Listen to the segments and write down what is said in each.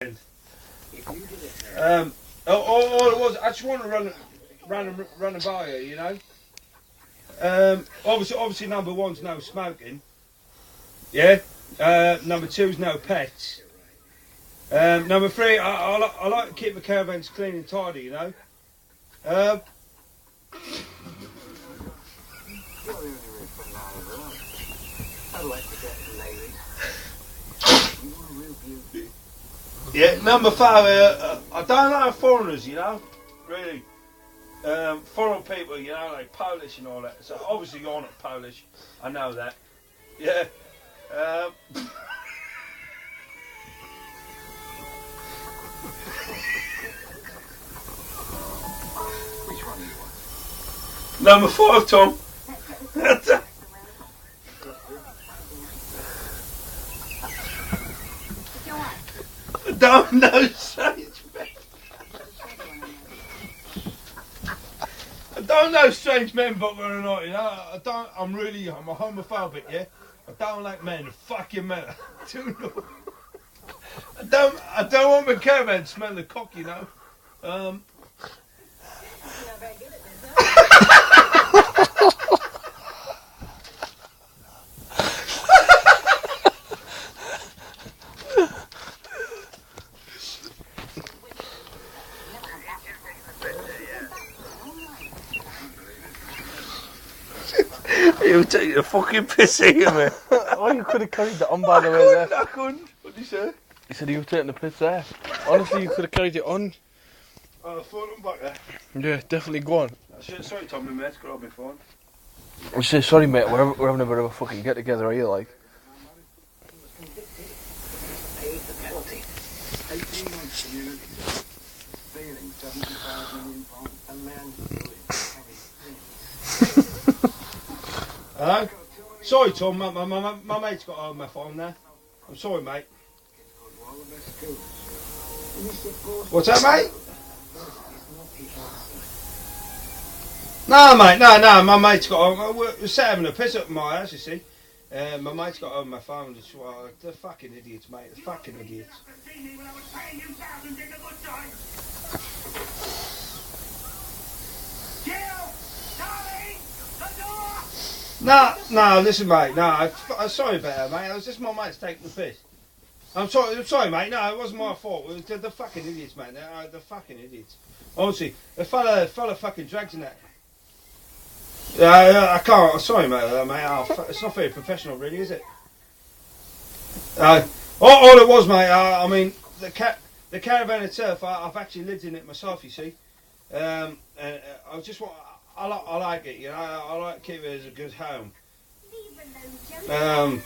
All it was, I just want to run by you, you know. Obviously, number one's no smoking. Yeah. Number two's no pets. Number three, I like to keep the caravans clean and tidy, you know. Yeah, number five, I don't like foreigners, you know, really. Foreign people, you know, like Polish and all that. So obviously you're not Polish, I know that. Yeah. Which one do you want? Number five, Tom. I don't know strange men. I don't know strange men, but we're not, you know. I'm a homophobic, yeah. I don't like men, fucking men. I don't want my caravan to smell the cock, you know. You take the fucking piss out of me. Oh, you could have carried that on, by the way. There. I couldn't. What did you say? He said you were taking the piss there. Honestly, you could have carried it on. Oh, the phone back there. Yeah, definitely go on. Sorry, Tommy, mate. Grab my phone. I say sorry, mate. We're having a bit of a fucking get together. Are you like? Pays the penalty. 18 months community service. Failing £75 million. A man Hello? Sorry, Tom, my mate's got hold of my phone there. I'm sorry, mate. What's that, mate? No, mate, no, my mate's got hold. We're sat having a piss up at my house, you see. My mate's got hold of my phone. Just, they're fucking idiots, mate. They're fucking idiots. No, listen, mate. No, I'm sorry about that, mate. It was just my mate's taking the piss. I'm sorry, mate. No, it wasn't my fault. It was the fucking idiots, mate. They're fucking idiots. Honestly, the fella fucking drags in that. I can't. Sorry, mate. It's not very professional, really, is it? All it was, mate. I mean, the caravan itself. I've actually lived in it myself. You see, and I just want. I like it, you know. I like to keep it as a good home. And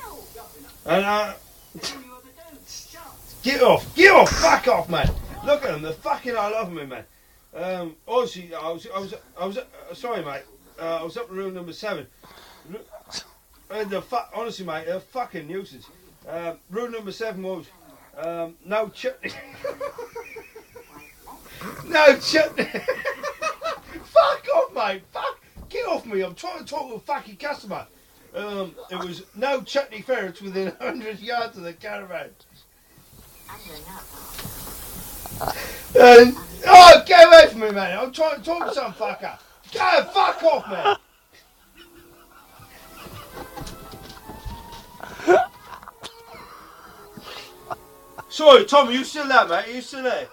get off, fuck off, man. Look at them, they're fucking all over me, man. Honestly, I was sorry, mate. I was up in room number 7. And honestly, mate, they're fucking nuisance. Room number 7 was no chutney. No chutney. Fuck off, mate. Fuck. Get off me. I'm trying to talk to a fucking customer. It was no chutney ferrets within 100 yards of the caravan. Oh, get away from me, man. I'm trying to talk to some fucker. Go, fuck off, man. Sorry, Tom, are you still there, mate? Are you still there?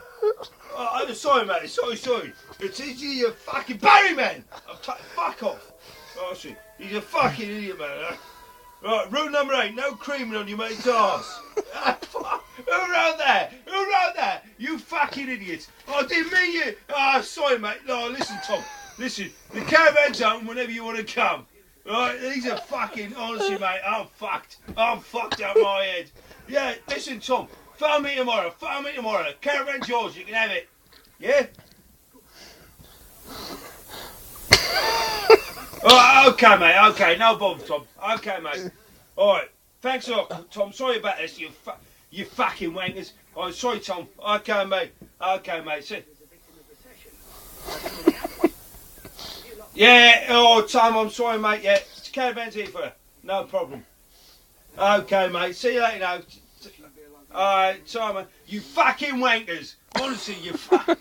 Sorry, mate. Sorry. It's easy, you fucking Barry, man. Fuck off. Oh, see, he's a fucking idiot, man. Right, rule number 8: no creaming on your mate's arse. Who around there? You fucking idiots. I didn't mean you. Sorry, mate. No, listen, Tom. Listen, the caravan's open whenever you want to come. Right, these are fucking, honestly, mate, I'm fucked out my head. Yeah, listen, Tom. Phone me tomorrow. Caravan's yours, you can have it. Yeah? Oh, okay, mate. Okay, no bother, Tom. Okay, mate. All right. Thanks a lot, Tom. Sorry about this, you fucking wankers. Oh, sorry, Tom. Okay, mate. See. Yeah. Oh, Tom. I'm sorry, mate. Yeah, it's caravan's here for you. No problem. Okay, mate. See you later now. Alright, Simon. You fucking wankers. Honestly, you fuck.